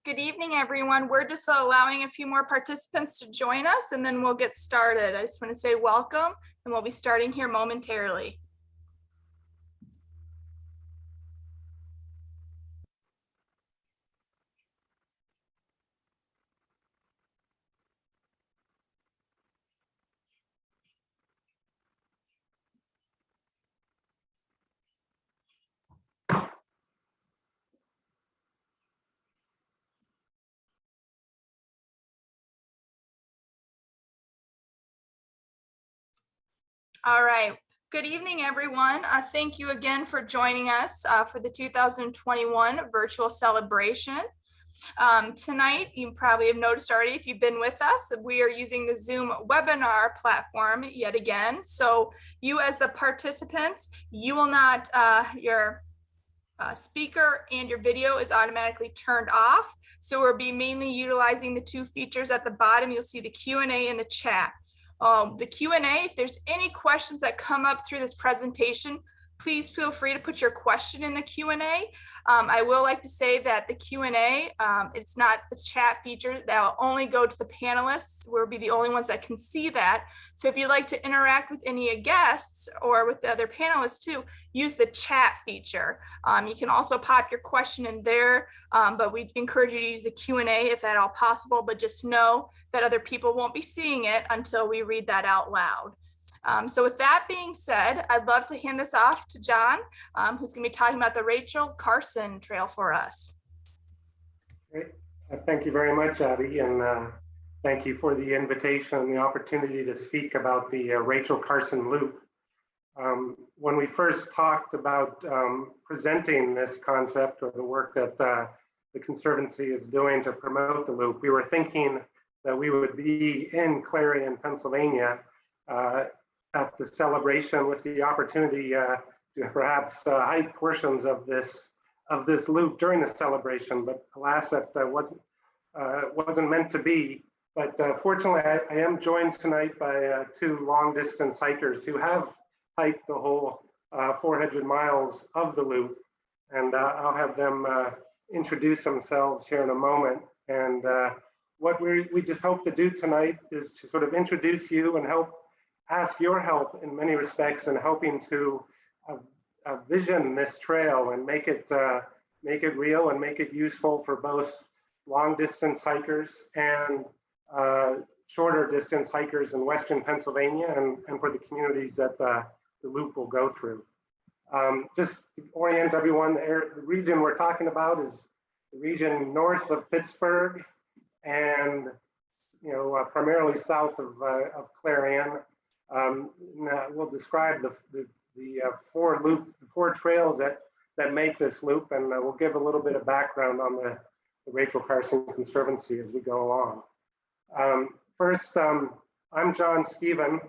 Good evening, everyone. We're just allowing a few more participants to join us and then we'll get started. I just want to say welcome and we'll be starting here momentarily. All right. Good evening, everyone. Thank you again for joining us for the 2021 virtual celebration. Tonight, you probably have noticed already if you've been with us, we are using the Zoom webinar platform yet again. So you as the participants, you will not, your speaker and your video is automatically turned off. So we'll be mainly utilizing the two features at the bottom. You'll see the Q&A and the chat. The Q&A, if there's any questions that come up through this presentation, please feel free to put your question in the Q&A. I will like to say that the Q&A, it's not the chat feature that will only go to the panelists. We'll be the only ones that can see that. So if you'd like to interact with any guests or with the other panelists too, use the chat feature. You can also pop your question in there, but we encourage you to use the Q&A if at all possible, but just know that other people won't be seeing it until we read that out loud. So with that being said, I'd love to hand this off to John, who's going to be talking about the Rachel Carson Trail for us. Great. Thank you very much, Abby, and thank you for the invitation and the opportunity to speak about the Rachel Carson Loop. When we first talked about presenting this concept or the work that the Conservancy is doing to promote the loop, we were thinking that we would be in Clarion, Pennsylvania, at the celebration with the opportunity to perhaps hike portions of this loop during the celebration, but alas, that wasn't meant to be. But fortunately, I am joined tonight by two long distance hikers who have hiked the whole 400 miles of the loop, and I'll have them introduce themselves here in a moment. And what we just hope to do tonight is to sort of introduce you and ask your help in many respects in helping to vision this trail and make it real and make it useful for both long distance hikers and shorter distance hikers in Western Pennsylvania and for the communities that the loop will go through. Just to orient everyone, the region we're talking about is the region north of Pittsburgh and primarily south of Clarion. We'll describe the four trails that make this loop, and we'll give a little bit of background on the Rachel Carson Conservancy as we go along. First, I'm John Stephen.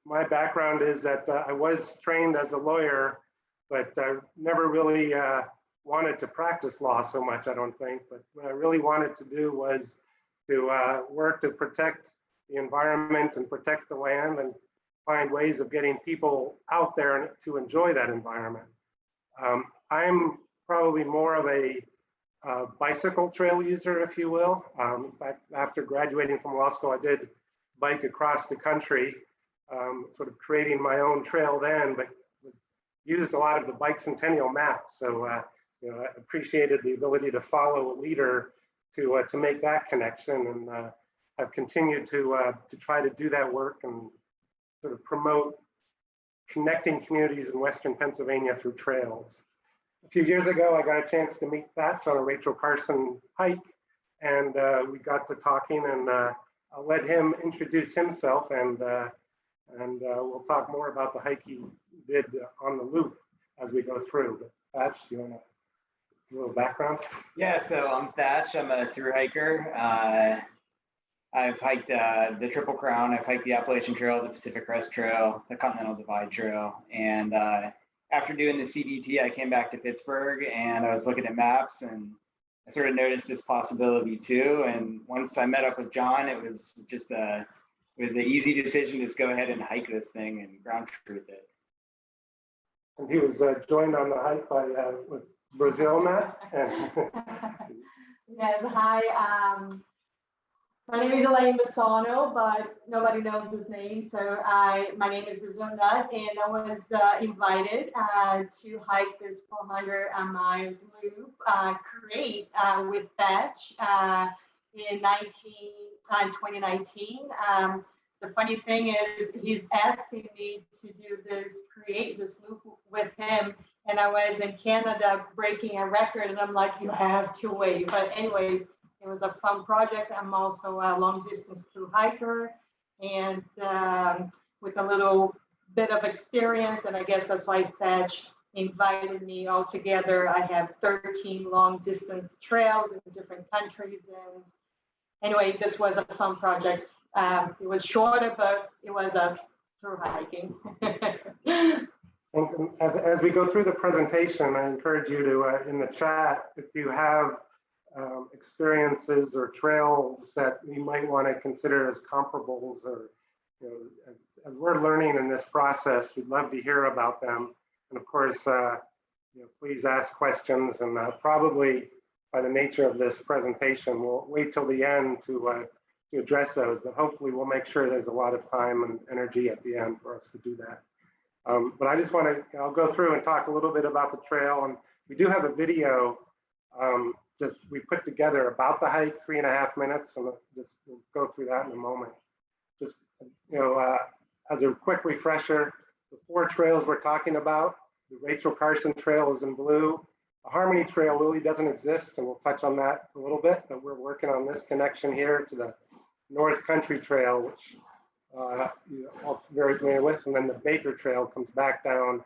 My background is that I was trained as a lawyer, but I never really wanted to practice law so much, I don't think. But what I really wanted to do was to work to protect the environment and protect the land and find ways of getting people out there to enjoy that environment. I'm probably more of a bicycle trail user, if you will. In fact, after graduating from law school, I did bike across the country, sort of creating my own trail then, but used a lot of the bicentennial map. So I appreciated the ability to follow a leader to make that connection, and I've continued to try to do that work and sort of promote connecting communities in Western Pennsylvania through trails. A few years ago, I got a chance to meet Thatch on a Rachel Carson hike, and we got to talking, and I'll let him introduce himself, and we'll talk more about the hike he did on the loop as we go through. But Thatch, do you want to give a little background? Yeah, so I'm Thatch. I'm a through hiker. I've hiked the Triple Crown, I've hiked the Appalachian Trail, the Pacific Crest Trail, the Continental Divide Trail, and after doing the CDT, I came back to Pittsburgh and I was looking at maps and I sort of noticed this possibility too. And once I met up with John, it was just it was an easy decision to just go ahead and hike this thing and ground truth it. And he was joined on the hike by with Brazil nut. Yes, hi. My name is Elaine Bassano, but nobody knows this name. So my name is Brazil Nut, and I was invited to hike this 400 miles loop create with Thatch in 2019. The funny thing is he's asking me to do create this loop with him. And I was in Canada breaking a record, and I'm like, you have to wait. But anyway, it was a fun project. I'm also a long distance through hiker, and with a little bit of experience. And I guess that's why Thatch invited me all together. I have 13 long distance trails in different countries. And anyway, this was a fun project. It was shorter, but it was a through hiking. And as we go through the presentation, I encourage you to, in the chat, if you have experiences or trails that you might want to consider as comparables, or as we're learning in this process, we'd love to hear about them. And of course, please ask questions, and probably by the nature of this presentation, we'll wait till the end to address those, but hopefully we'll make sure there's a lot of time and energy at the end for us to do that. But I just want to, I'll go through and talk a little bit about the trail. And we do have a video we put together about the hike, 3.5 minutes, and we'll go through that in a moment. Just, as a quick refresher, the 4 trails we're talking about, the Rachel Carson Trail is in blue. The Harmony Trail really doesn't exist, and we'll touch on that a little bit, but we're working on this connection here to the North Country Trail, which you're all very familiar with, and then the Baker Trail comes back down,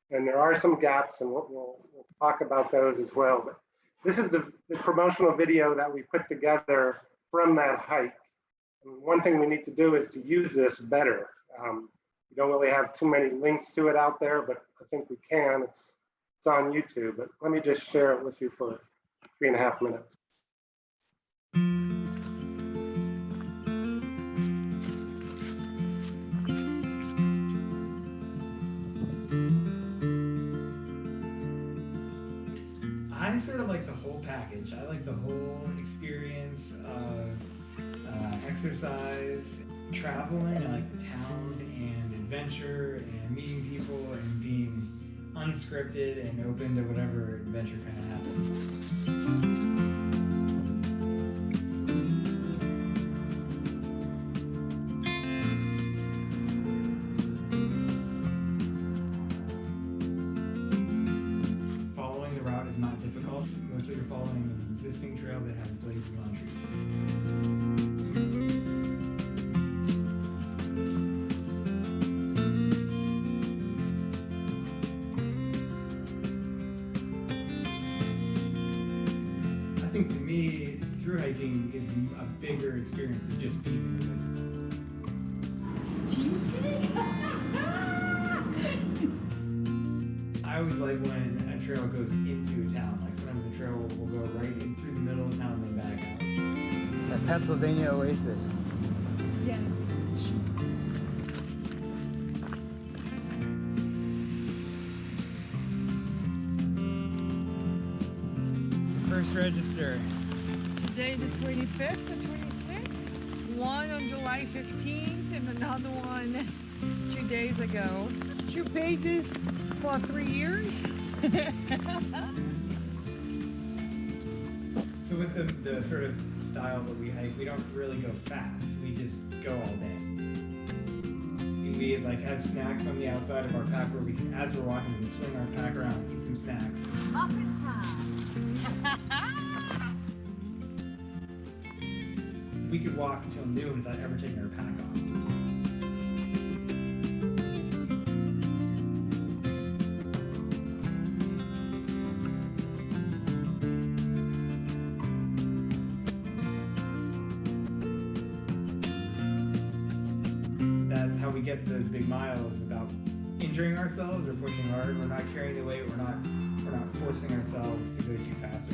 and there are some gaps, and we'll talk about those as well. But this is the promotional video that we put together from that hike. And one thing we need to do is to use this better. We don't really have too many links to it out there, but I think we can. It's on YouTube, but let me just share it with you for 3.5 minutes. I sort of like the whole package. I like the whole experience of exercise, traveling. I like the towns and adventure and meeting people and being unscripted and open to whatever adventure kind of happens. Following the route is not difficult. Mostly you're following an existing trail that has blazes on trees. I think to me, through hiking is a bigger experience than just being in the woods. I always like when a trail goes into a town. Like sometimes the trail will go right in through the middle of town and then back out. The Pennsylvania Oasis. Yes. First register. Today's the 25th and 26th. One on July 15th and another one 2 days ago. 2 pages for 3 years. So with the sort of style that we hike, we don't really go fast. We just go all day. We like have snacks on the outside of our pack where we can, as we're walking, we can swing our pack around, eat some snacks. Muffin time. We could walk until noon without ever taking our pack off. That's how we get those big miles without injuring ourselves or pushing hard. We're not carrying the weight. We're not forcing ourselves to go too fast.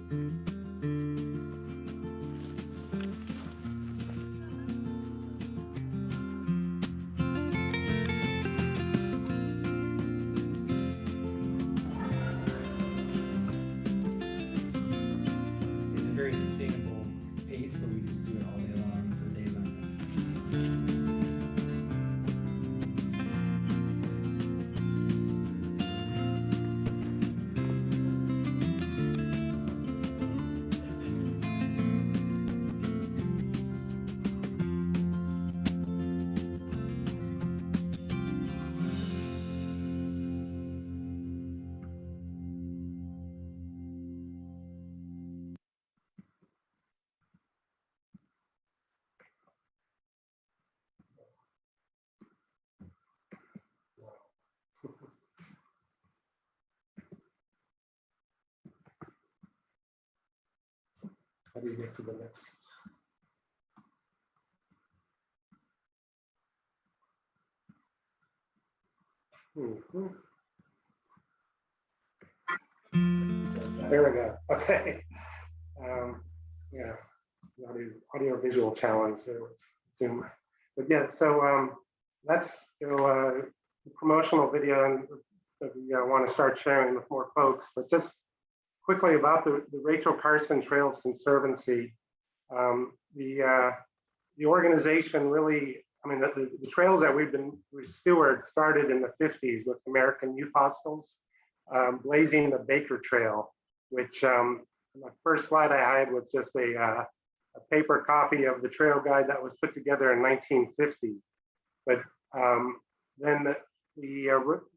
It's a very sustainable pace, but we just do it all day long for days on end. How do you get to the next? Mhm. There we go. Okay. Yeah, audio visual challenge there with Zoom. But yeah, so that's the promotional video and that we want to start sharing with more folks. But just quickly about the Rachel Carson Trails Conservancy. The organization really, I mean, the trails that we steward started in the 50s with American youth hostels, blazing the Baker Trail, which my first slide I had was just a paper copy of the trail guide that was put together in 1950. But then the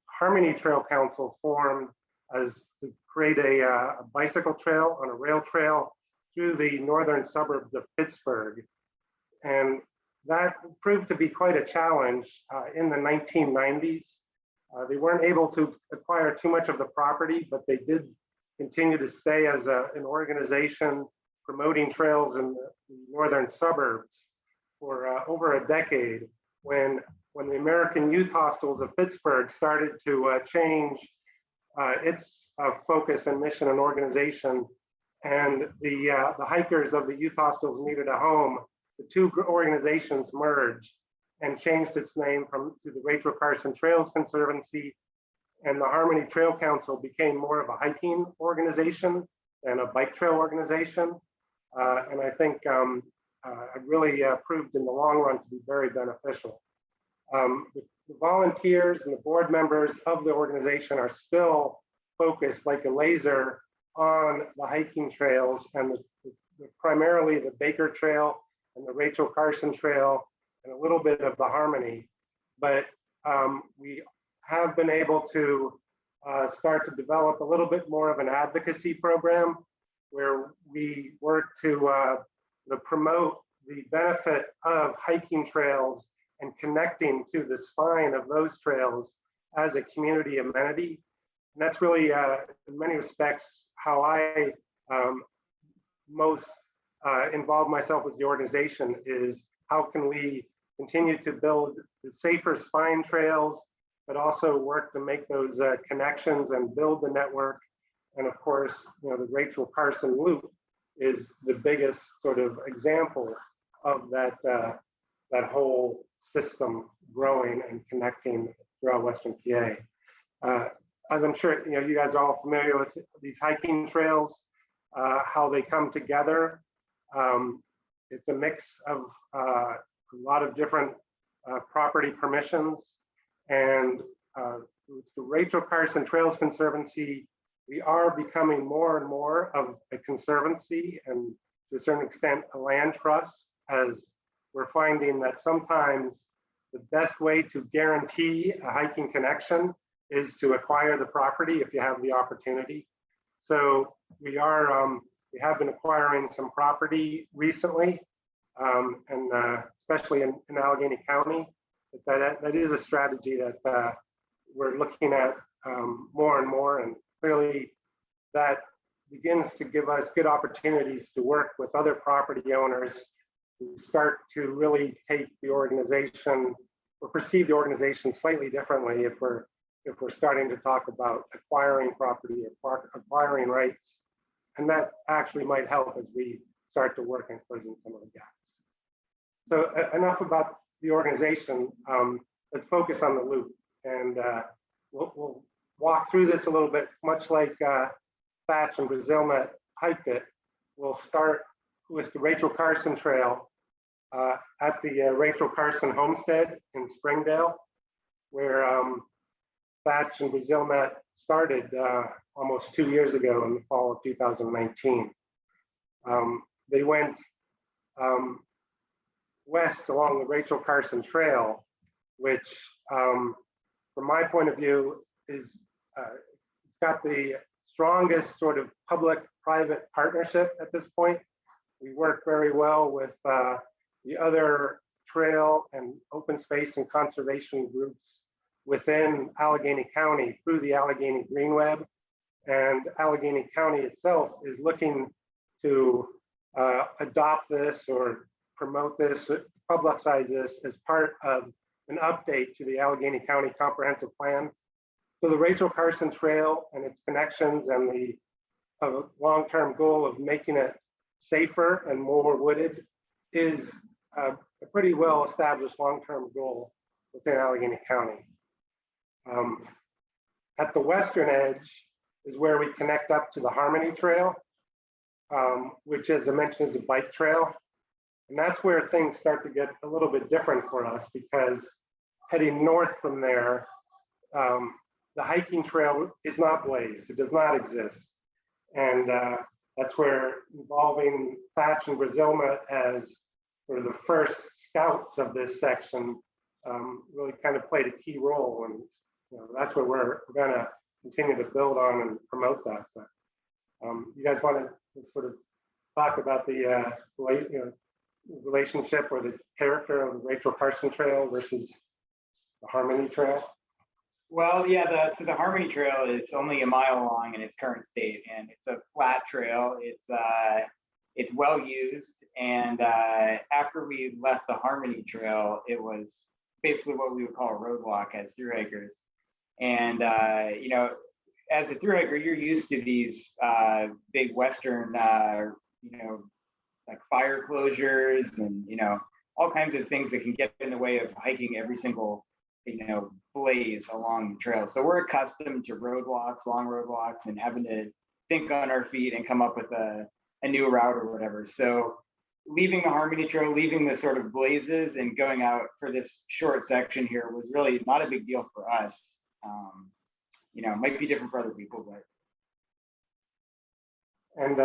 Harmony Trail Council formed as to create a bicycle trail on a rail trail through the northern suburbs of Pittsburgh. And that proved to be quite a challenge in the 1990s. They weren't able to acquire too much of the property, but they did continue to stay as an organization promoting trails in the northern suburbs for over a decade when the American Youth Hostels of Pittsburgh started to change its focus and mission and organization, and the hikers of the youth hostels needed a home. The two organizations merged and changed its name to the Rachel Carson Trails Conservancy, and the Harmony Trail Council became more of a hiking organization than a bike trail organization. And I think it really proved in the long run to be very beneficial. The volunteers and the board members of the organization are still focused like a laser on the hiking trails and primarily the Baker Trail and the Rachel Carson Trail and a little bit of the Harmony. But we have been able to start to develop a little bit more of an advocacy program where we work to promote the benefit of hiking trails and connecting to the spine of those trails as a community amenity. And that's really, in many respects, how I most involve myself with the organization is how can we continue to build the safer spine trails, but also work to make those connections and build the network. And of course, the Rachel Carson Loop is the biggest sort of example of that whole system growing and connecting throughout Western PA. As I'm sure you guys are all familiar with these hiking trails, how they come together. It's a mix of a lot of different property permissions, and with the Rachel Carson Trails Conservancy, we are becoming more and more of a conservancy and to a certain extent a land trust, as we're finding that sometimes the best way to guarantee a hiking connection is to acquire the property if you have the opportunity. So we have been acquiring some property recently, and especially in Allegheny County. That is a strategy that we're looking at more and more, and clearly that begins to give us good opportunities to work with other property owners who start to really take the organization or perceive the organization slightly differently if we're starting to talk about acquiring property, acquiring rights, And that actually might help as we start to work on closing some of the gaps. So enough about the organization. Let's focus on the loop. And we'll walk through this a little bit, much like Thatch and Brazilnet hiked it. We'll start with the Rachel Carson Trail at the Rachel Carson Homestead in Springdale, where Thatch and Brazilnet started almost 2 years ago in the fall of 2019. They went west along the Rachel Carson Trail, which from my point of view is it's got the strongest sort of public-private partnership at this point. We work very well with the other trail and open space and conservation groups within Allegheny County through the Allegheny Greenway, and Allegheny County itself is looking to adopt this or promote this, publicize this as part of an update to the Allegheny County Comprehensive Plan. So the Rachel Carson Trail and its connections and the long-term goal of making it safer and more wooded is a pretty well-established long-term goal within Allegheny County. At the western edge is where we connect up to the Harmony Trail, which, as I mentioned, is a bike trail. And that's where things start to get a little bit different for us, because heading north from there, the hiking trail is not blazed. It does not exist. And that's where involving Thatch and Brazilnet as sort of the first scouts of this section really kind of played a key role. And that's where we're going to continue to build on and promote that. But you guys want to sort of talk about the relationship or the character of the Rachel Carson Trail versus the Harmony Trail? Well, yeah, so the Harmony Trail is only a mile long in its current state, and it's a flat trail. It's well used, and after we left the Harmony Trail, it was basically what we would call a roadwalk as through hikers. And as a through hiker, you're used to these big Western, like fire closures and all kinds of things that can get in the way of hiking every single blaze along the trail. So we're accustomed to roadwalks, long roadwalks, and having to think on our feet and come up with a new route or whatever. So leaving the Harmony Trail, leaving the sort of blazes and going out for this short section here was really not a big deal for us. It might be different for other people, but. And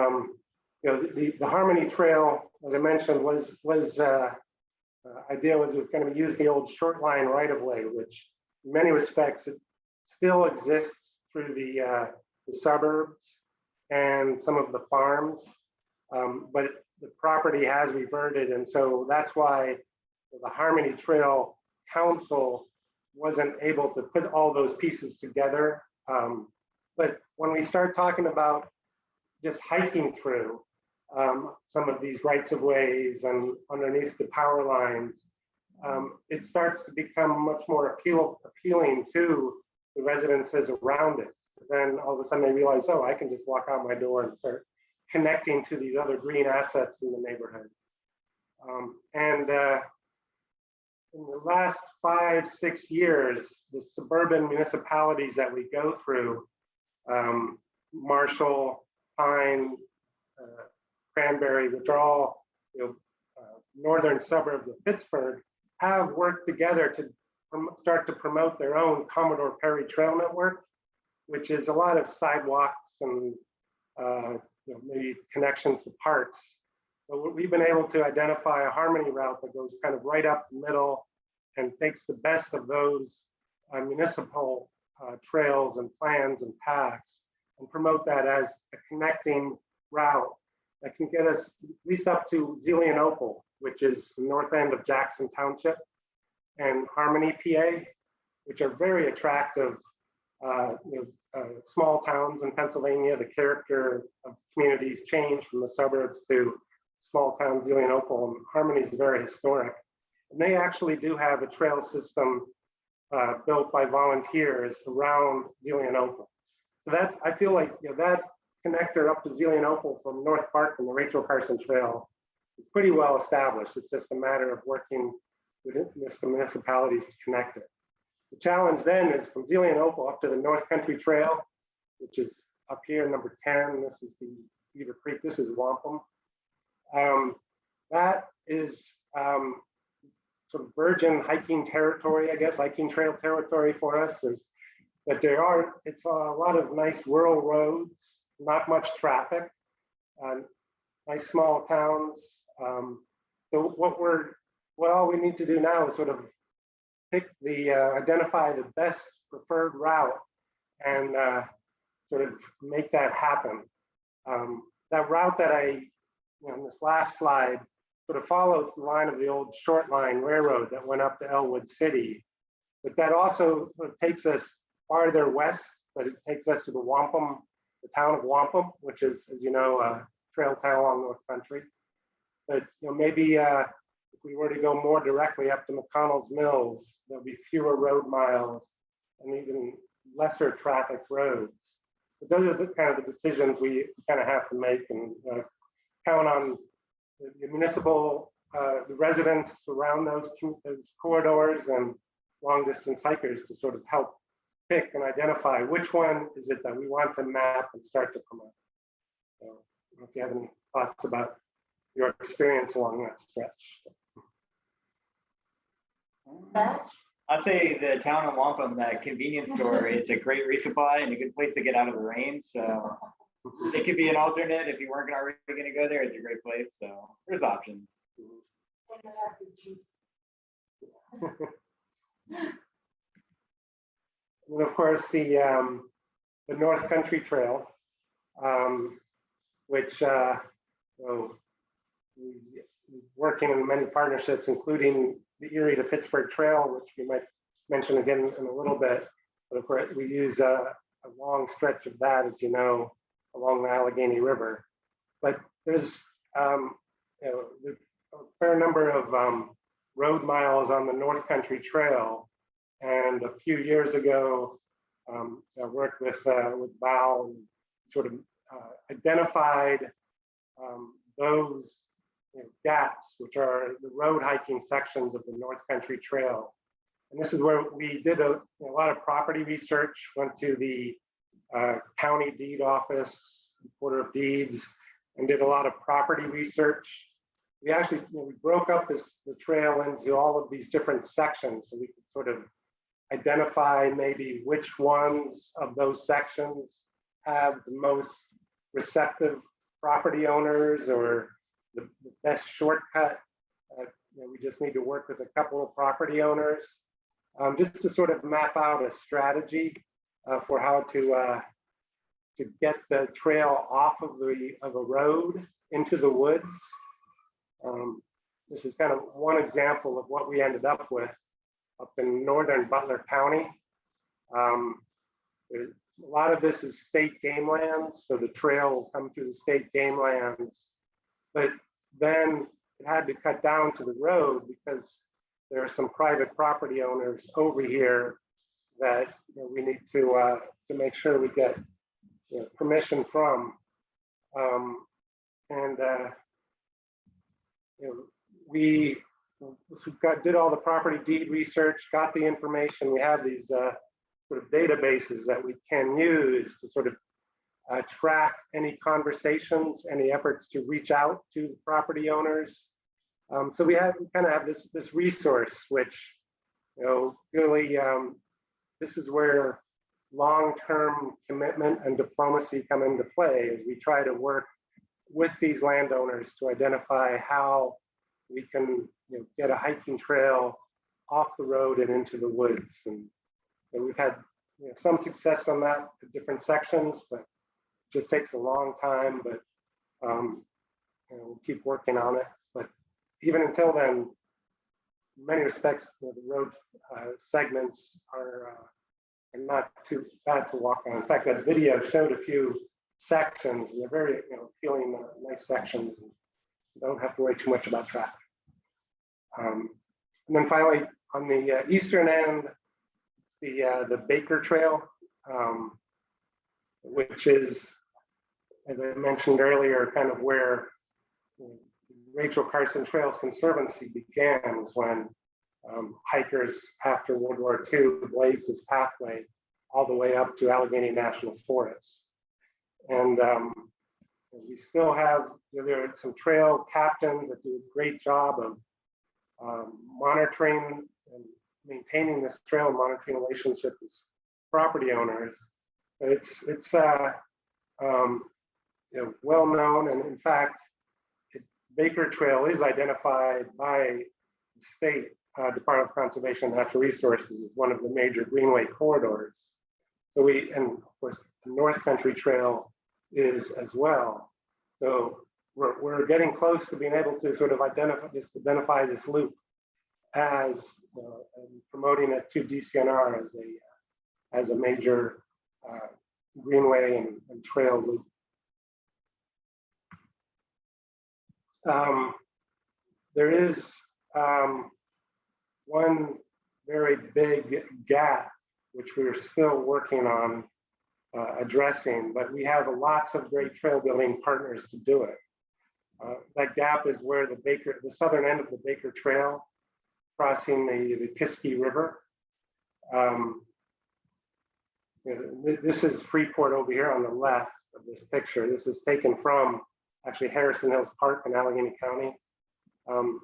the Harmony Trail, as I mentioned, was idea was it was going to use the old short line right of way, which in many respects it still exists through the suburbs and some of the farms, but the property has reverted, and so that's why the Harmony Trail Council wasn't able to put all those pieces together. But when we start talking about just hiking through some of these rights of ways and underneath the power lines, it starts to become much more appealing to the residences around it. Then all of a sudden they realize, oh, I can just walk out my door and start connecting to these other green assets in the neighborhood. In the last 5-6 years, the suburban municipalities that we go through, Marshall, Pine, Cranberry, which are all northern suburbs of Pittsburgh, have worked together to start to promote their own Commodore Perry Trail Network, which is a lot of sidewalks and maybe connections to parks. But we've been able to identify a Harmony route that goes kind of right up the middle and takes the best of those municipal trails and plans and paths and promote that as a connecting route that can get us at least up to Zelienople, which is the north end of Jackson Township, and Harmony, PA, which are very attractive small towns in Pennsylvania. The character of communities change from the suburbs to small town Zelienople, and Harmony is very historic. And they actually do have a trail system built by volunteers around Zelienople. So that's, I feel like that connector up to Zelienople from North Park and the Rachel Carson Trail is pretty well established. It's just a matter of working with the municipalities to connect it. The challenge then is from Zelienople up to the North Country Trail, which is up here, number 10. This is the Beaver Creek. This is Wampum. That is sort of virgin hiking territory, I guess, hiking trail territory for us. But it's a lot of nice rural roads, not much traffic, nice small towns. So what all we need to do now is sort of identify the best preferred route and sort of make that happen. That route that on this last slide sort of follows the line of the old short line railroad that went up to Elwood City, but that also sort of takes us farther west, but it takes us to the Wampum, the town of Wampum, which is, as you know, a trail town along North Country. But maybe if we were to go more directly up to McConnell's Mills, there'll be fewer road miles and even lesser traffic roads. But those are the kind of the decisions we kind of have to make, and count on the municipal, the residents around those corridors and long distance hikers to sort of help pick and identify which one is it that we want to map and start to promote. So I don't know if you have any thoughts about your experience along that stretch. I'll say the town of Wampum, that convenience store, it's a great resupply and a good place to get out of the rain. So it could be an alternate if you weren't already going to go there. It's a great place. So there's options. And of course, the North Country Trail, which we're working in many partnerships, including the Erie to Pittsburgh Trail, which we might mention again in a little bit. But of course, we use a long stretch of that, as you know, along the Allegheny River. But there's a fair number of road miles on the North Country Trail. And a few years ago, I worked with Val and sort of identified those gaps, which are the road hiking sections of the North Country Trail. And this is where we did a lot of property research, went to the county deed office, Recorder of Deeds, and did a lot of property research. We actually we broke up the trail into all of these different sections so we could sort of identify maybe which ones of those sections have the most receptive property owners or the best shortcut. We just need to work with a couple of property owners just to sort of map out a strategy for how to get the trail off of a road into the woods. This is kind of one example of what we ended up with up in northern Butler County. A lot of this is state game lands, so the trail will come through the state game lands, but then it had to cut down to the road because there are some private property owners over here that we need to make sure we get permission from. We did all the property deed research, got the information. We have these sort of databases that we can use to sort of track any conversations, any efforts to reach out to the property owners. So we kind of have this resource, which really this is where long-term commitment and diplomacy come into play as we try to work with these landowners to identify how we can get a hiking trail off the road and into the woods. And we've had some success on that at different sections, but it just takes a long time. But we'll keep working on it. But even until then, in many respects, the road segments are not too bad to walk on. In fact, that video showed a few sections, and they're very appealing, nice sections. And you don't have to worry too much about traffic. And then finally, on the eastern end, the Baker Trail, which is as I mentioned earlier, kind of where Rachel Carson Trails Conservancy began was when hikers after World War II blazed this pathway all the way up to Allegheny National Forest. And we still have, there are some trail captains that do a great job of monitoring and maintaining this trail and monitoring relationships with property owners. But it's well known, and in fact, Baker Trail is identified by the state Department of Conservation and Natural Resources as one of the major Greenway corridors. So and of course, the North Country Trail is as well. So we're getting close to being able to sort of identify this loop as and promoting it to DCNR as a major Greenway and trail loop. There is one very big gap which we're still working on addressing, but we have lots of great trail building partners to do it. That gap is where the southern end of the Baker Trail, crossing the Kiski River. This is Freeport over here on the left of this picture. This is taken from actually Harrison Hills Park in Allegheny County. And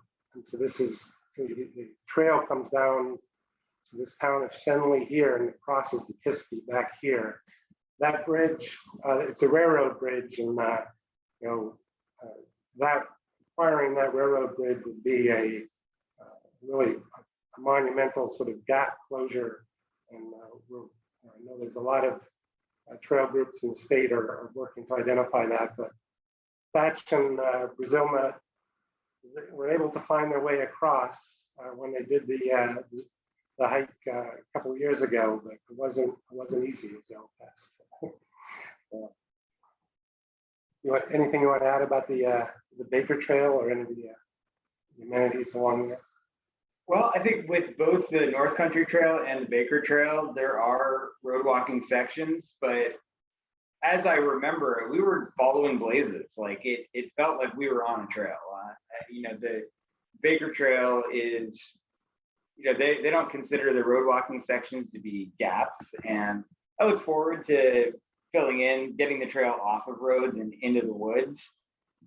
so this is, the trail comes down to this town of Shenley here and it crosses the Kiski back here. That bridge, it's a railroad bridge, and that acquiring that railroad bridge would be a really a monumental sort of gap closure. And I know there's a lot of trail groups in the state are working to identify that, but Thatch and Brazil Nut were able to find their way across when they did the hike a couple of years ago, but it wasn't easy as they'll pass. Anything you want to add about the Baker Trail or any of the amenities along there? Well, I think with both the North Country Trail and the Baker Trail, there are road walking sections, but as I remember, we were following blazes. Like it felt like we were on a trail. The Baker Trail is, they don't consider the road walking sections to be gaps. And I look forward to filling in, getting the trail off of roads and into the woods.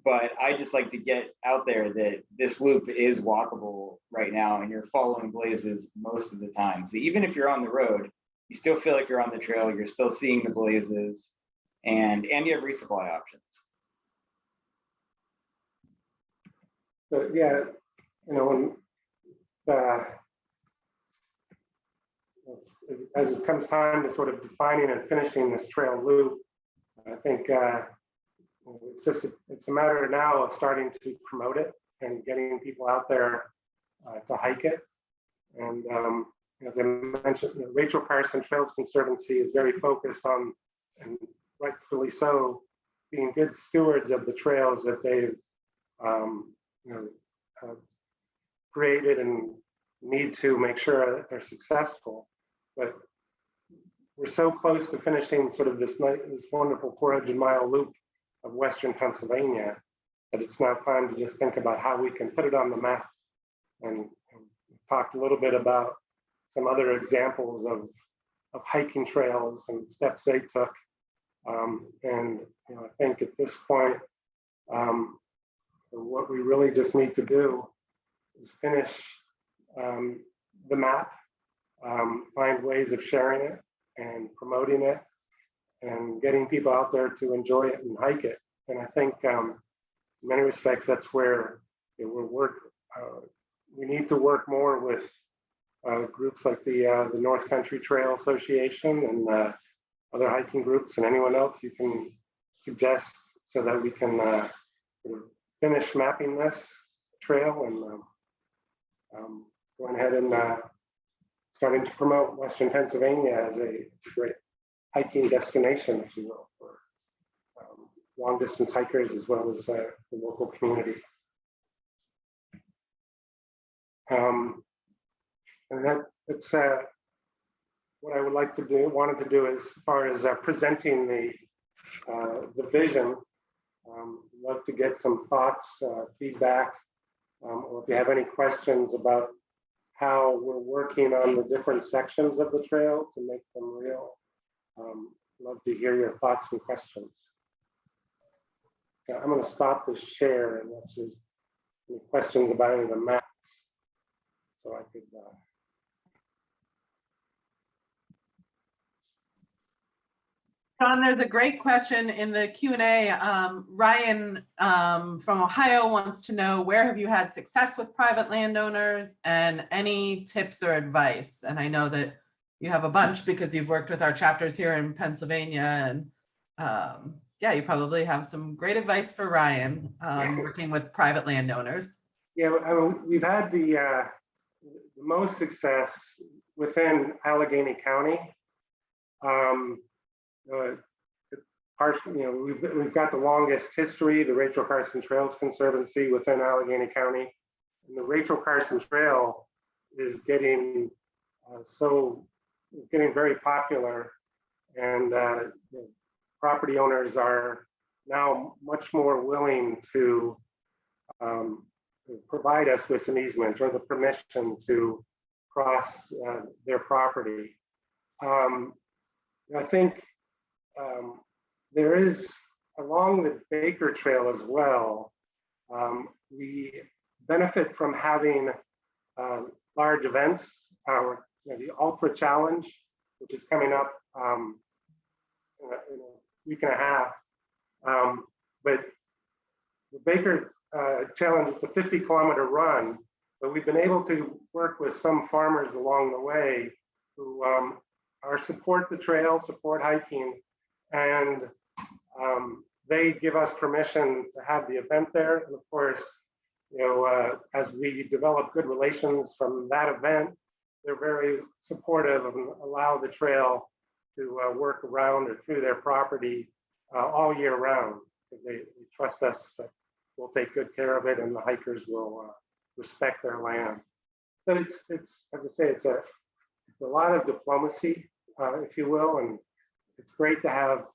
But I just like to get out there that this loop is walkable right now and you're following blazes most of the time. So even if you're on the road, you still feel like you're on the trail, you're still seeing the blazes, and you have resupply options. So yeah, when as it comes time to sort of defining and finishing this trail loop, I think it's a matter now of starting to promote it and getting people out there to hike it. And as I mentioned, Rachel Carson Trails Conservancy is very focused on, and rightfully so, being good stewards of the trails that they've created and need to make sure that they're successful. But we're so close to finishing sort of this wonderful 400-mile loop of Western Pennsylvania that it's now time to just think about how we can put it on the map. And talked a little bit about some other examples of hiking trails and steps they took. And I think at this point, what we really just need to do is finish the map, find ways of sharing it and promoting it and getting people out there to enjoy it and hike it. And I think in many respects, that's where we need to work more with groups like the North Country Trail Association and other hiking groups and anyone else you can suggest so that we can finish mapping this trail and going ahead and starting to promote Western Pennsylvania as a great hiking destination, if you will, for long distance hikers as well as the local community. And that's what I would like to do, wanted to do as far as presenting the vision. Love to get some thoughts, feedback, or if you have any questions about how we're working on the different sections of the trail to make them real. Love to hear your thoughts and questions. Okay, I'm going to stop the share unless there's any questions about any of the maps. So I could. John, there's a great question in the Q&A. Ryan from Ohio wants to know, where have you had success with private landowners and any tips or advice? And I know that you have a bunch because you've worked with our chapters here in Pennsylvania, and yeah, you probably have some great advice for Ryan working with private landowners. Yeah, I mean, we've had the most success within Allegheny County. We've got the longest history, the Rachel Carson Trails Conservancy within Allegheny County, and the Rachel Carson Trail is getting very popular, and property owners are now much more willing to provide us with an easement or the permission to cross their property. I think there is, along the Baker Trail as well, we benefit from having large events, the Ultra Challenge, which is coming up in a week and a half. But the Baker Challenge, it's a 50-kilometer run, but we've been able to work with some farmers along the way who support the trail, support hiking, and they give us permission to have the event there. And of course, as we develop good relations from that event, they're very supportive and allow the trail to work around or through their property all year round, because they trust us that we'll take good care of it and the hikers will respect their land. So it's as I say, it's a lot of diplomacy, if you will, and it's great to have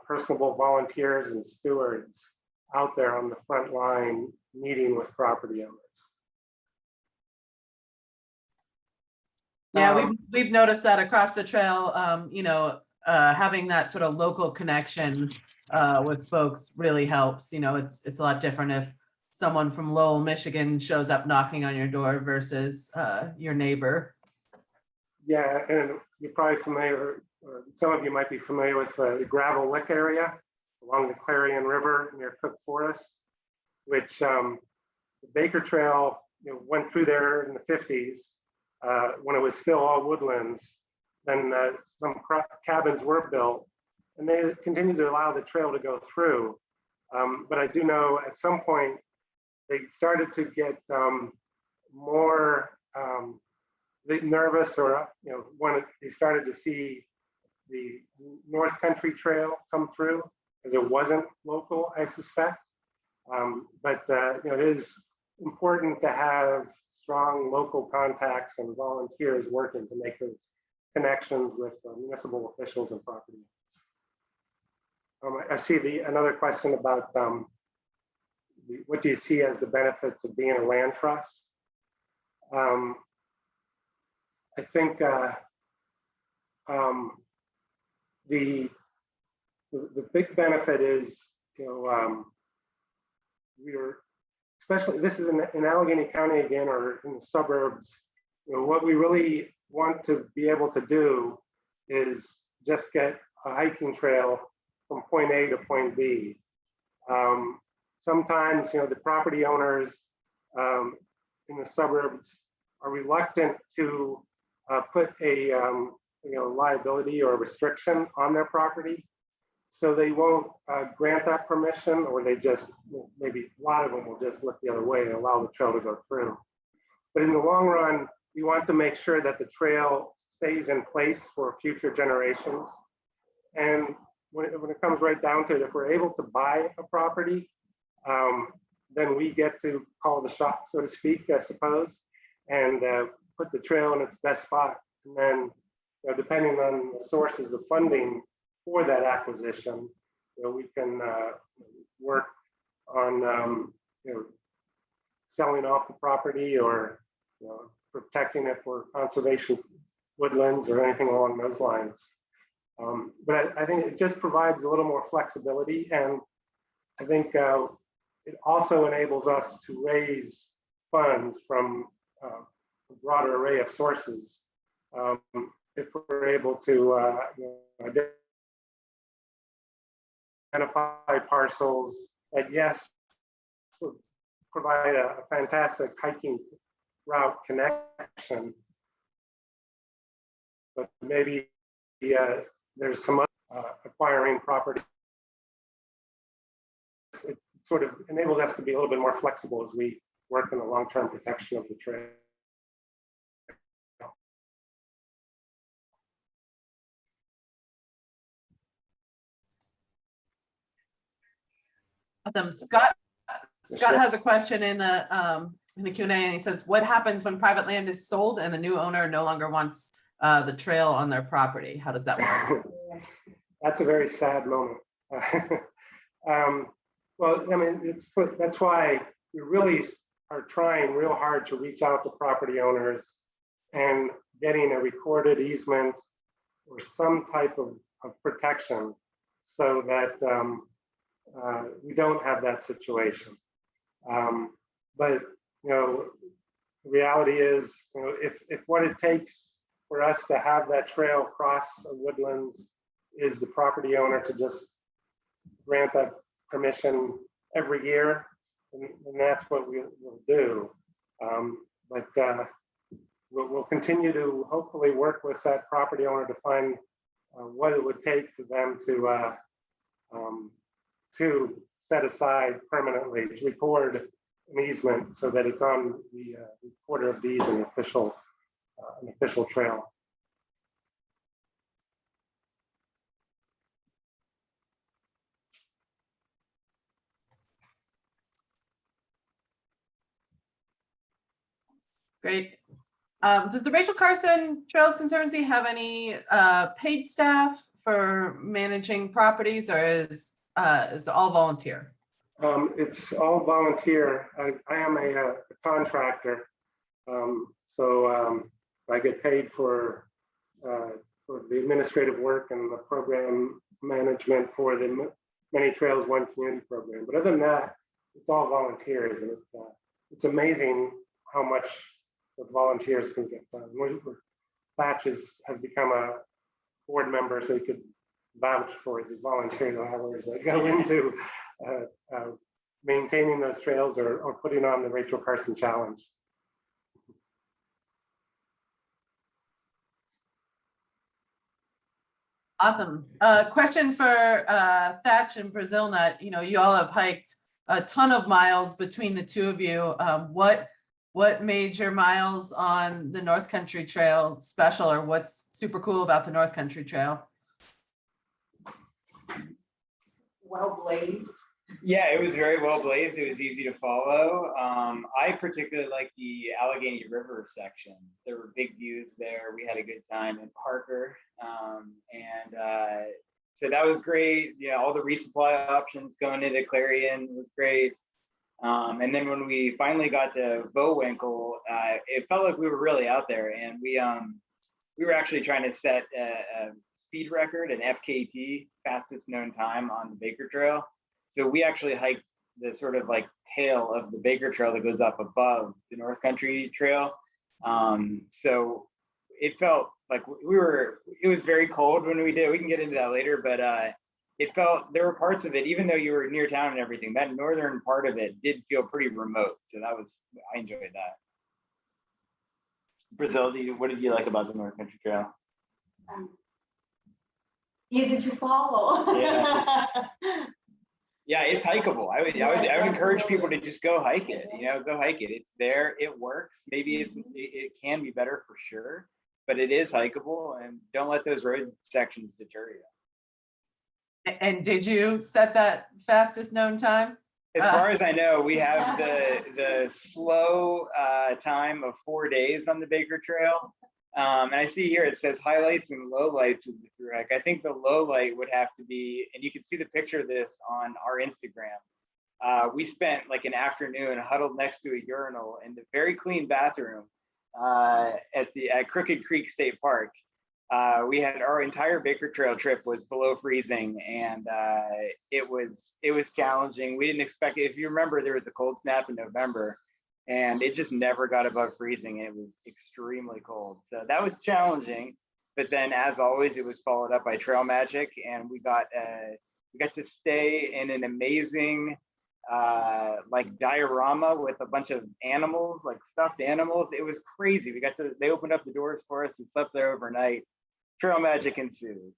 personable volunteers and stewards out there on the front line meeting with property owners. Yeah, we've noticed that across the trail, having that sort of local connection with folks really helps. It's a lot different if someone from Lowell, Michigan shows up knocking on your door versus your neighbor. Yeah, and you're probably familiar, or some of you might be familiar with the Gravel Lick area along the Clarion River near Cook Forest, which the Baker Trail went through there in the 50s when it was still all woodlands. Then some cabins were built, and they continued to allow the trail to go through. But I do know at some point they started to get more nervous, or when they started to see the North Country Trail come through, because it wasn't local, I suspect. But it is important to have strong local contacts and volunteers working to make those connections with municipal officials and property owners. I see another question about what do you see as the benefits of being a land trust? I think the big benefit is, especially this is in Allegheny County again, or in the suburbs, what we really want to be able to do is just get a hiking trail from point A to point B. Sometimes, the property owners in the suburbs are reluctant to put a liability or a restriction on their property, so they won't grant that permission, or they just, maybe a lot of them will just look the other way and allow the trail to go through. But in the long run, we want to make sure that the trail stays in place for future generations. And when it comes right down to it, if we're able to buy a property, then we get to call the shot, so to speak, I suppose, and put the trail in its best spot. And then, depending on the sources of funding for that acquisition, we can work on selling off the property or protecting it for conservation woodlands or anything along those lines. But I think it just provides a little more flexibility, and I think it also enables us to raise funds from a broader array of sources. If we're able to identify parcels that, yes, provide a fantastic hiking route connection, but maybe there's some acquiring property. It sort of enables us to be a little bit more flexible as we work in the long-term protection of the trail. Awesome. Scott has a question in the Q&A, and he says, what happens when private land is sold and the new owner no longer wants the trail on their property? How does that work? That's a very sad moment. Well, I mean, that's why we really are trying real hard to reach out to property owners and getting a recorded easement or some type of protection so that we don't have that situation. But the reality is, if what it takes for us to have that trail cross woodlands is the property owner to just grant that permission every year, and that's what we'll do. But we'll continue to hopefully work with that property owner to find what it would take for them to set aside permanently, to record an easement so that it's on the recorder of deeds and an official trail. Great. Does the Rachel Carson Trails Conservancy have any paid staff for managing properties, or is it all volunteer? It's all volunteer. I am a contractor, so I get paid for the administrative work and the program management for the Many Trails One Community program. But other than that, it's all volunteers, and it's amazing how much the volunteers can get done. Thatch has become a board member, so he could vouch for the volunteer hours that go into maintaining those trails or putting on the Rachel Carson Challenge. Awesome. Question for Thatch and Brazil Nut. You all have hiked a ton of miles between the two of you. What made your miles on the North Country Trail special, or what's super cool about the North Country Trail? Well blazed. Yeah, it was very well blazed. It was easy to follow. I particularly like the Allegheny River section. There were big views there. We had a good time in Parker. So that was great. Yeah, all the resupply options going into Clarion was great. And then when we finally got to Bowinkle, it felt like we were really out there, and we were actually trying to set a speed record, an FKT, fastest known time on the Baker Trail. So we actually hiked the sort of like tail of the Baker Trail that goes up above the North Country Trail. So it felt like it was very cold when we did. We can get into that later, but it felt, there were parts of it, even though you were near town and everything, that northern part of it did feel pretty remote. So I enjoyed that. Brazil, what did you like about the North Country Trail? Easy to follow. Yeah. Yeah, it's hikeable. I would encourage people to just go hike it. Go hike it. It's there. It works. Maybe it can be better for sure, but it is hikeable. And don't let those road sections deter you. And did you set that fastest known time? As far as I know, we have the slow time of 4 days on the Baker Trail. And I see here it says highlights and lowlights of the through hike. I think the low light would have to be, and you can see the picture of this on our Instagram. We spent like an afternoon huddled next to a urinal in the very clean bathroom at Crooked Creek State Park. We had our entire Baker Trail trip was below freezing, and it was challenging. We didn't expect it. If you remember, there was a cold snap in November, and it just never got above freezing. It was extremely cold, so that was challenging. But then, as always, it was followed up by trail magic, and we got to stay in an amazing like diorama with a bunch of animals, like stuffed animals. It was crazy. They opened up the doors for us. We slept there overnight. Trail magic ensues.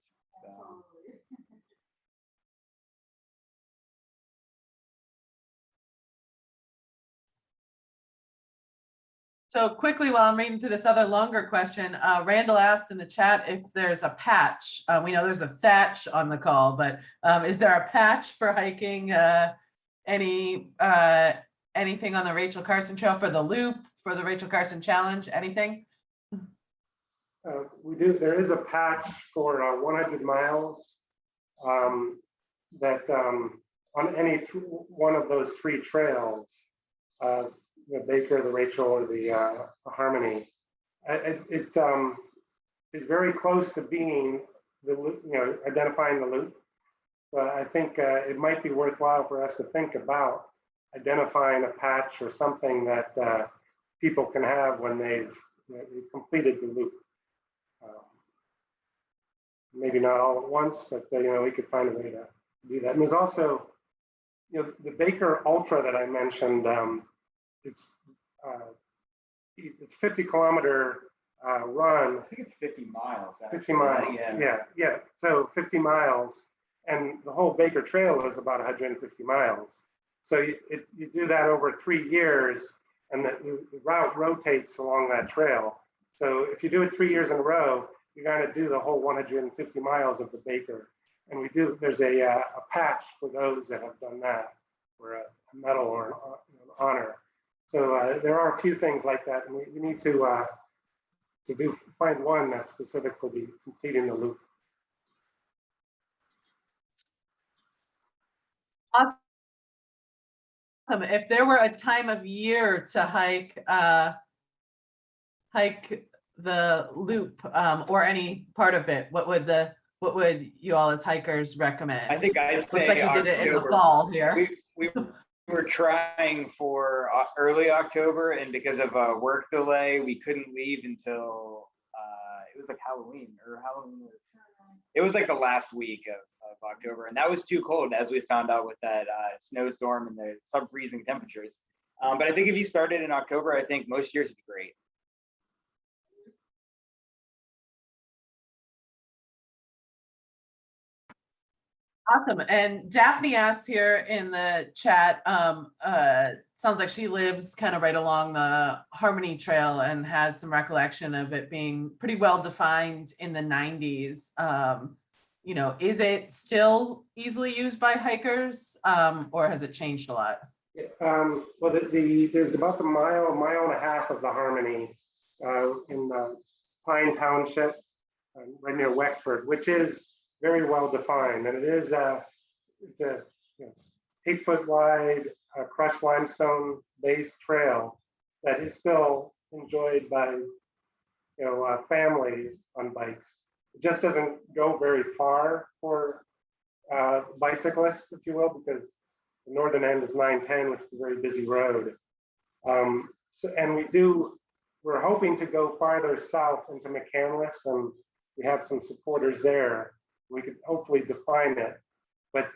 So quickly, while I'm reading through this other longer question, Randall asked in the chat if there's a patch. We know there's a thatch on the call, but is there a patch for hiking anything on the Rachel Carson Trail for the loop, for the Rachel Carson Challenge, anything? We do. There is a patch for 100 miles that on any one of those three trails, the Baker, the Rachel, or the Harmony, it is very close to being the identifying the loop. But I think it might be worthwhile for us to think about identifying a patch or something that people can have when they've completed the loop. Maybe not all at once, but we could find a way to do that. And there's also, the Baker Ultra that I mentioned. It's 50-kilometer run. I think it's 50 miles. Actually. 50 miles. Yeah. So 50 miles, and the whole Baker Trail is about 150 miles. So you do that over 3 years, and the route rotates along that trail. So if you do it 3 years in a row, you're going to do the whole 150 miles of the Baker. And there's a patch for those that have done that, or a medal or an honor. So there are a few things like that, and we need to find one that's specific for the completing the loop. Awesome. If there were a time of year to hike the loop or any part part what would you all as hikers recommend? I think I'd say looks like you did it in the October. fall here. We were trying for early October, and because of a work delay, we couldn't leave until it was like Halloween, it was like the last week of October, and that was too cold, as we found out with that snowstorm and the sub-freezing temperatures. But I think if you started in October, I think most years would be great. Awesome. And Daphne asked here in the chat, sounds like she lives kind of right along the Harmony Trail and has some recollection of it being pretty well defined in the 90s. Is it still easily used by hikers, or has it changed a lot? Well, there's about a mile and a half of the Harmony in Pine Township, right near Wexford, which is very well defined, and it is it's a 8-foot wide crushed limestone based trail that is still enjoyed by families on bikes. It just doesn't go very far for bicyclists, if you will, because the northern end is 910, which is a very busy road. And we're hoping to go farther south into McCandless, and we have some supporters there. We could hopefully define it, but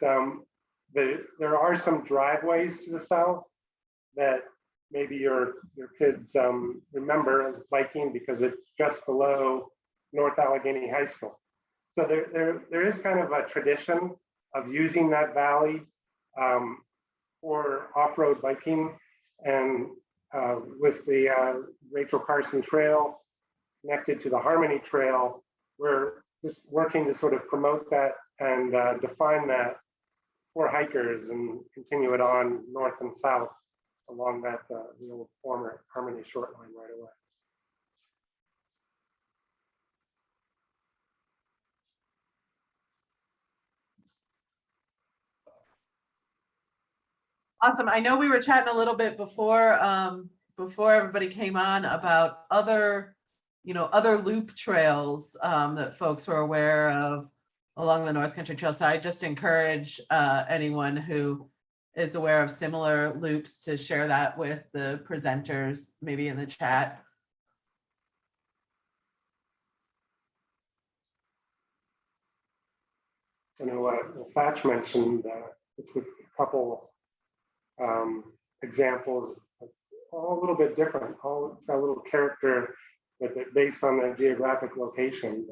there are some driveways to the south that maybe your kids remember as biking, because it's just below North Allegheny High School. So there is kind of a tradition of using that valley for off-road biking, and with the Rachel Carson Trail connected to the Harmony Trail, we're just working to sort of promote that and define that for hikers and continue it on north and south along that the old former Harmony short line right away. Awesome. I know we were chatting a little bit before, before everybody came on about other, other loop trails that folks were aware of along the North Country Trail. So I just encourage anyone who is aware of similar loops to share that with the presenters, maybe in the chat. I know Thatch mentioned it's a couple examples, all a little bit different, all got a little character with it based on the geographic location.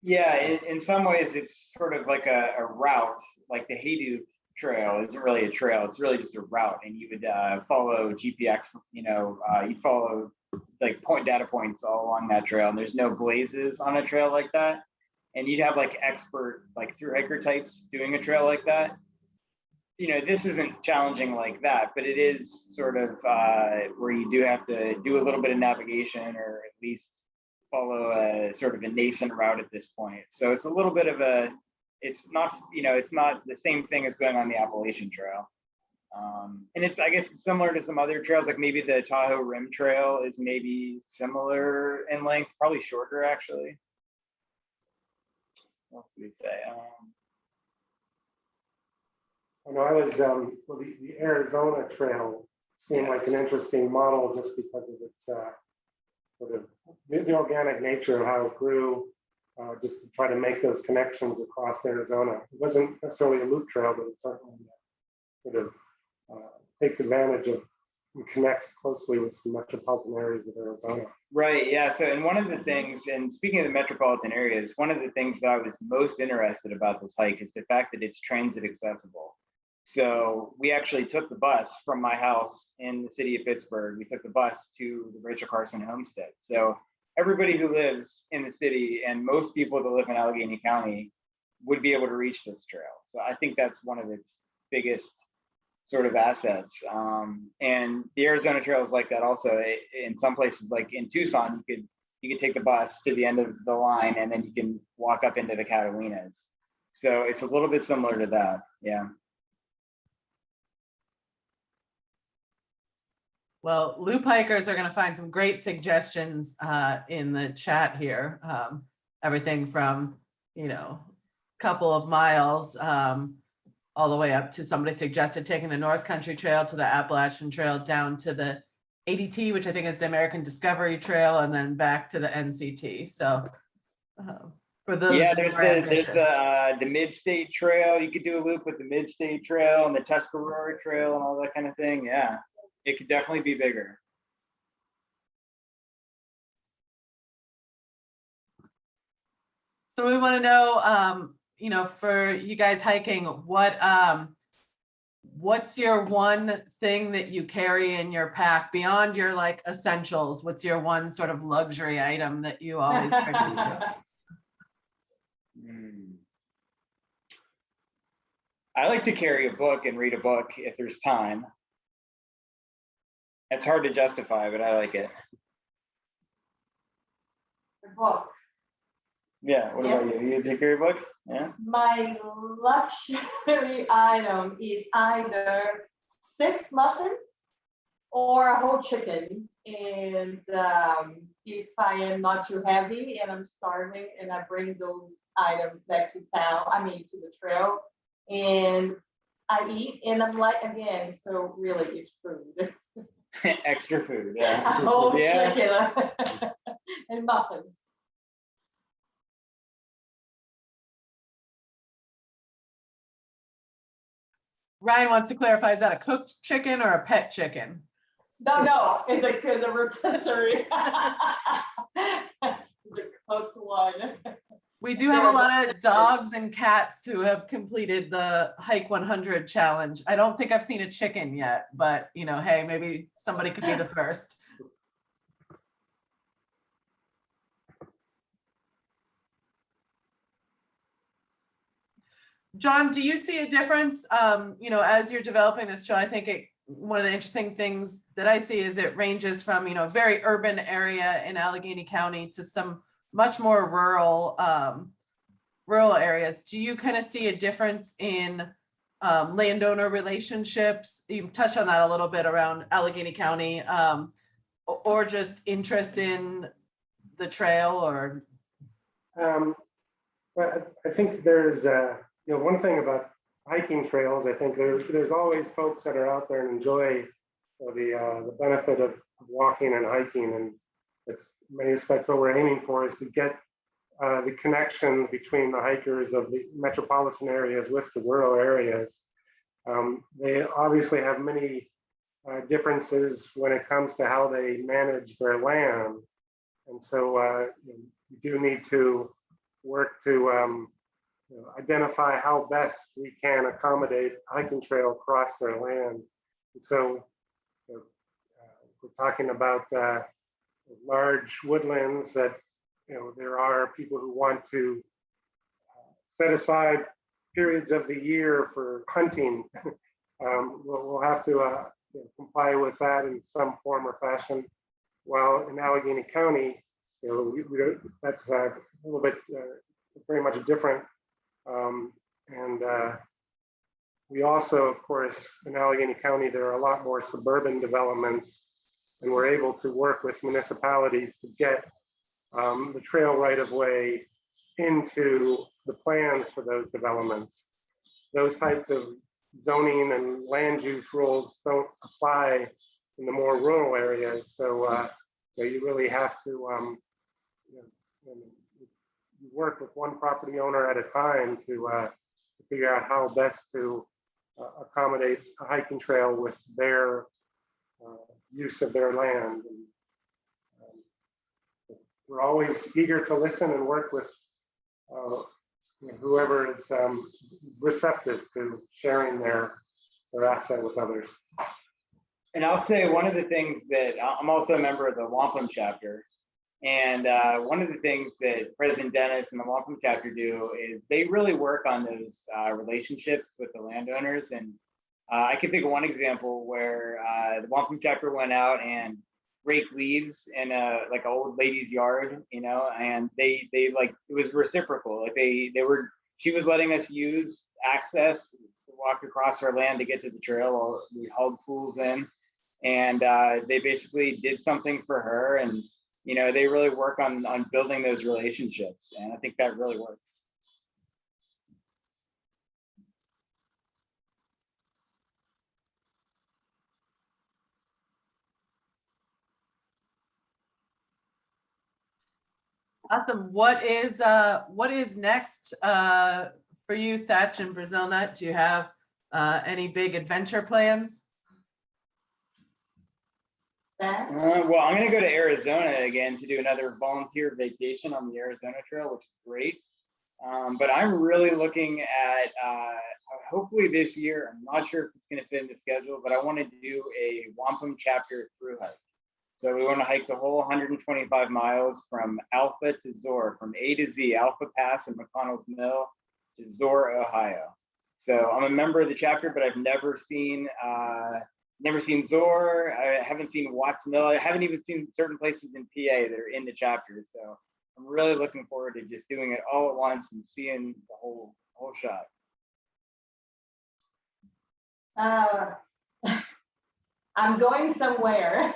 Yeah, in some ways it's sort of like a route, like the Haydu Trail isn't really a trail, it's really just a route, and you would follow GPX, you'd follow like data points all along that trail, and there's no blazes on a trail like that. And you'd have like expert, like through hiker types doing a trail like that. This isn't challenging like that, but it is sort of where you do have to do a little bit of navigation, or at least follow a sort of a nascent route at this point. So it's a little bit of it's not the same thing as going on the Appalachian Trail. And I guess it's similar to some other trails, like maybe the Tahoe Rim Trail is maybe similar in length, probably shorter actually. What else did we say? I know I was, well, the Arizona Trail seemed like an interesting model just because of its sort of the organic nature of how it grew, just to try to make those connections across Arizona. It wasn't necessarily a loop trail, but it certainly sort of takes advantage of and connects closely with the metropolitan areas of Arizona. Right, yeah, so and one of the things, and speaking of the metropolitan areas, one of the things that I was most interested about this hike is the fact that it's transit accessible. So we actually took the bus from my house in the city of Pittsburgh. We took the bus to the Rachel Carson homestead. So everybody who lives in the city and most people that live in Allegheny County would be able to reach this trail. So I think that's one of its biggest sort of assets. And the Arizona Trail is like that also. In some places, like in Tucson, you could take the bus to the end of the line and then you can walk up into the Catalinas. So it's a little bit similar to that, yeah. Well, loop hikers are going to find some great suggestions in the chat here. Everything from, couple of miles all the way up to somebody suggested taking the North Country Trail to the Appalachian Trail down to the ADT, which I think is the American Discovery Trail, and then back to the NCT. So for those, yeah, there's the Mid-State Trail. You could do a loop with the Mid-State Trail and the Tuscarora Trail and all that kind of thing. Yeah, it could definitely be bigger. So we want to know, for you guys hiking, what's your one thing that you carry in your pack beyond your like essentials? What's your one sort of luxury item that you always bring with you? I like to carry a book and read a book if there's time. It's hard to justify, but I like it. The book. Yeah, what about you? You take your book? Yeah. My luxury item is either 6 muffins or a whole chicken. And if I am not too heavy and I'm starving, and I bring those items back to town, to the trail, and I eat, and I'm like, again, so really it's food. Extra food, yeah. A whole chicken and muffins. Ryan wants to clarify, is that a cooked chicken or a pet chicken? No, it's a rotisserie. It's a cooked one. We do have a lot of dogs and cats who have completed the Hike 100 challenge. I don't think I've seen a chicken yet, but hey, maybe somebody could be the first. John, do you see a difference, as you're developing this trail? I think one of the interesting things that I see is it ranges from, a very urban area in Allegheny County to some much more rural areas. Do you kind of see a difference in landowner relationships. You touched on that a little bit around Allegheny County, or just interest in the trail or. But I think there's, one thing about hiking trails, I think there's always folks that are out there and enjoy the benefit of walking and hiking. And it's in many respects what we're aiming for is to get the connections between the hikers of the metropolitan areas with the rural areas. They obviously have many differences when it comes to how they manage their land. And so you do need to work to identify how best we can accommodate a hiking trail across their land. And so we're talking about large woodlands that, there are people who want to set aside periods of the year for hunting. We'll have to comply with that in some form or fashion. While in Allegheny County, that's a little bit very much different. And we also, of course, in Allegheny County, there are a lot more suburban developments, and we're able to work with municipalities to get the trail right of way into the plans for those developments. Those types of zoning and land use rules don't apply in the more rural areas. So you really have to you work with one property owner at a time to figure out how best to accommodate a hiking trail with their use of their land. And, we're always eager to listen and work with whoever is receptive to sharing their asset with others. And I'll say one of the things that I'm also a member of the Wampum chapter. And one of the things that President Dennis and the Wampum chapter do is they really work on those relationships with the landowners. And I can think of one example where the Wampum chapter went out and raked leaves in like an old lady's yard, and they like, it was reciprocal. Like she was letting us use access to walk across our land to get to the trail while we hauled tools in. And they basically did something for her, and they really work on building those relationships, and I think that really works. Awesome. What is next for you, Thatch and Brazil Nut? Do you have any big adventure plans? Well, I'm going to go to Arizona again to do another volunteer vacation on the Arizona Trail, which is great. But I'm really looking at hopefully this year. I'm not sure if it's going to fit in the schedule, but I want to do a Wampum chapter through hike. So we want to hike the whole 125 miles from Alpha to Zor, from A to Z, Alpha Pass and McConnell's Mill to Zor, Ohio. So I'm a member of the chapter, but I've never seen Zor. I haven't seen Watts Mill. I haven't even seen certain places in PA that are in the chapter. So I'm really looking forward to just doing it all at once and seeing the whole shot. I'm going somewhere.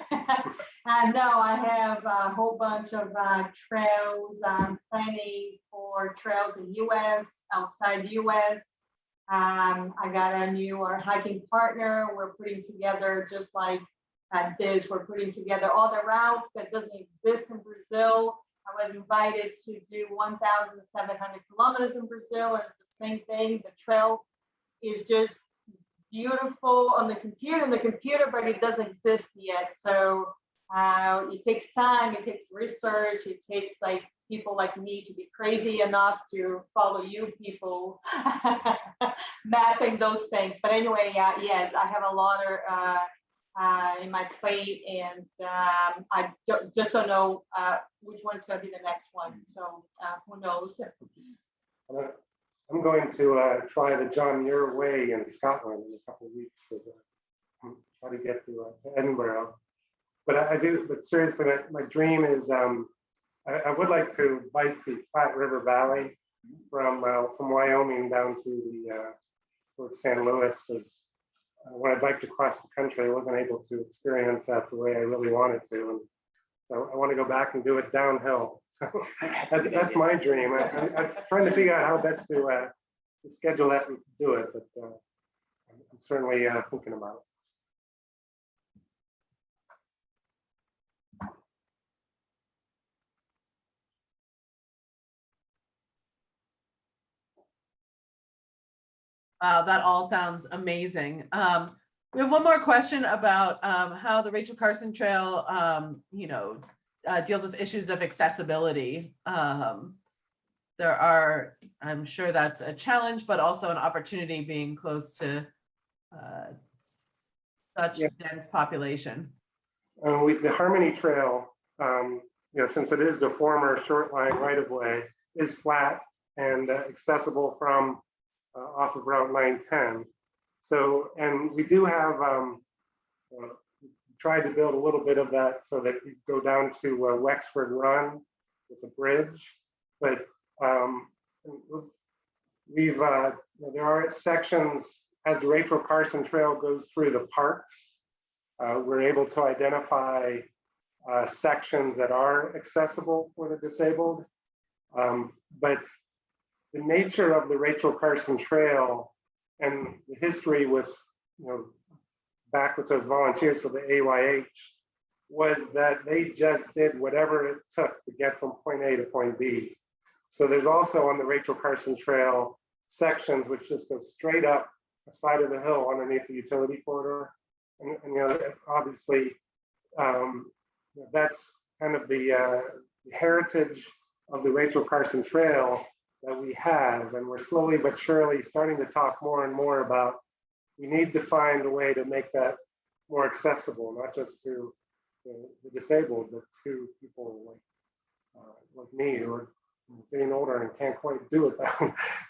No, I have a whole bunch of trails. I'm planning for trails in US, outside US. I got a new hiking partner. We're putting together, just like this, we're putting together all the routes that doesn't exist in Brazil. I was invited to do 1,700 kilometers in Brazil, and it's the same thing. The trail is just beautiful on the computer, but it doesn't exist yet. So it takes time, it takes research, it takes like people like me to be crazy enough to follow you people mapping those things. But anyway, yes, I have a lot in my plate, and I just don't know which one's going to be the next one. So who knows? I'm going to try the John Muir Way in Scotland in a couple of weeks as try to get to Edinburgh. But seriously, my dream is I would like to bike the Platte River Valley from Wyoming down to towards San Luis is when I'd like to cross the country. I wasn't able to experience that the way I really wanted to. And so I want to go back and do it downhill. That's my dream. I'm trying to figure out how best to schedule that and do it, but I'm certainly thinking about it. Wow, that all sounds amazing. We have one more question about how the Rachel Carson Trail, deals with issues of accessibility. There are, I'm sure that's a challenge, but also an opportunity being close to such dense population. The Harmony Trail, since it is the former short line right of way, is flat and accessible from off of Route 910. So, and we do have tried to build a little bit of that so that we go down to Wexford Run with a bridge, but there are sections as the Rachel Carson Trail goes through the parks. We're able to identify sections that are accessible for the disabled, but the nature of the Rachel Carson Trail and the history was, back with those volunteers for the AYH, was that they just did whatever it took to get from point A to point B. So there's also on the Rachel Carson Trail sections which just go straight up the side of the hill underneath the utility corridor. And obviously, that's kind of the heritage of the Rachel Carson Trail that we have, and we're slowly but surely starting to talk more and more about we need to find a way to make that more accessible, not just to the disabled, but to people like me who are getting older and can't quite do it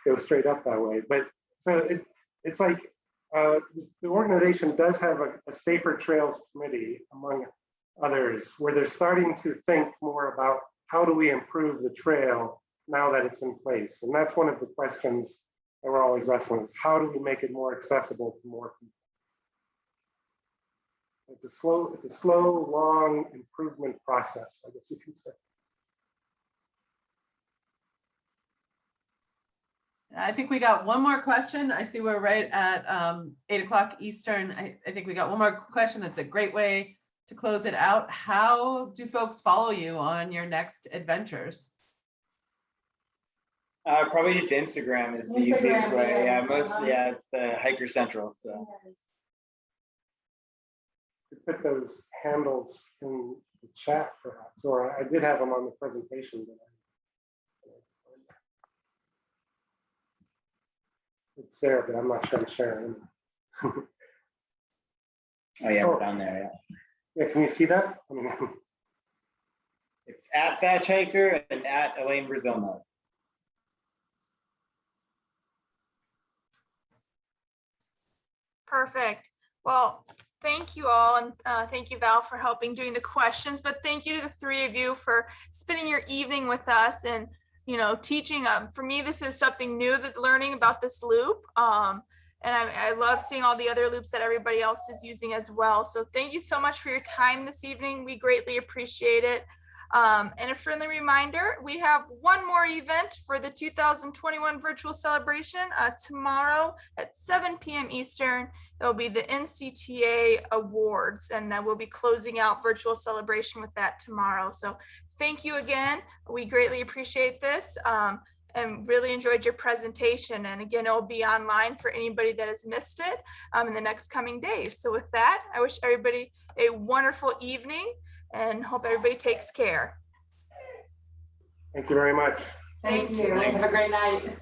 go straight up that way. But so it's like the organization does have a safer trails committee among others, where they're starting to think more about how do we improve the trail now that it's in place. And that's one of the questions that we're always wrestling is how do we make it more accessible to more people? It's a slow, long improvement process, I guess you can say. I think we got one more question. I see we're right at 8 o'clock Eastern. I think we got one more question. That's a great way to close it out. How do folks follow you on your next adventures? Probably just Instagram is the easiest way. Yeah, it's the Hiker Central. So you put those handles in the chat perhaps, or I did have them on the presentation, but it's there, but I'm not sure I'm sharing. oh yeah, we're down there. Yeah, can you see that? I mean, it's at Thatch Hiker and at Elaine Brazilno. Perfect. Well, thank you all, and thank you, Val, for helping doing the questions, but thank you to the three of you for spending your evening with us and teaching. For me, this is something new, that learning about this loop, and I love seeing all the other loops that everybody else is using as well. So thank you so much for your time this evening. We greatly appreciate it. And a friendly reminder, we have one more event for the 2021 virtual celebration tomorrow at 7 p.m. Eastern. It'll be the NCTA Awards, and then we'll be closing out virtual celebration with that tomorrow. So thank you again. We greatly appreciate this and really enjoyed your presentation. And again, it'll be online for anybody that has missed it in the next coming days. So with that, I wish everybody a wonderful evening and hope everybody takes care. thank you very much. Thank you. Have a great night.